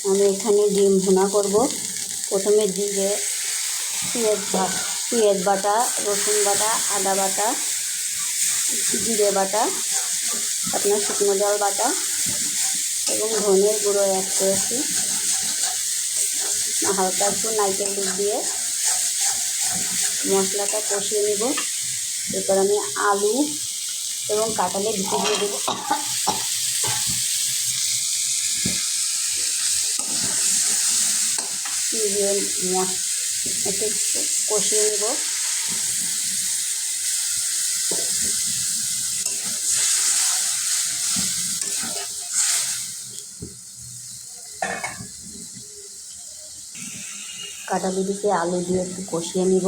আমি এখানে ডিম ভুনা করব। প্রথমে জিরে, পেঁয়াজ বাটা, রসুন বাটা, আদা বাটা, জিরে বাটা, আপনার শুকনো জল বাটা এবং ধনের গুঁড়ো অ্যাড করেছি। হালকা একটু নারকেল দুধ দিয়ে মশলাটা কষিয়ে নেব। এরপর আমি আলু এবং কাঁঠালের বিচি দিয়ে দেবো। দিয়ে একটু কষিয়ে নেব। কাঁঠালি দিকে আলু দিয়ে একটু কষিয়ে নিব।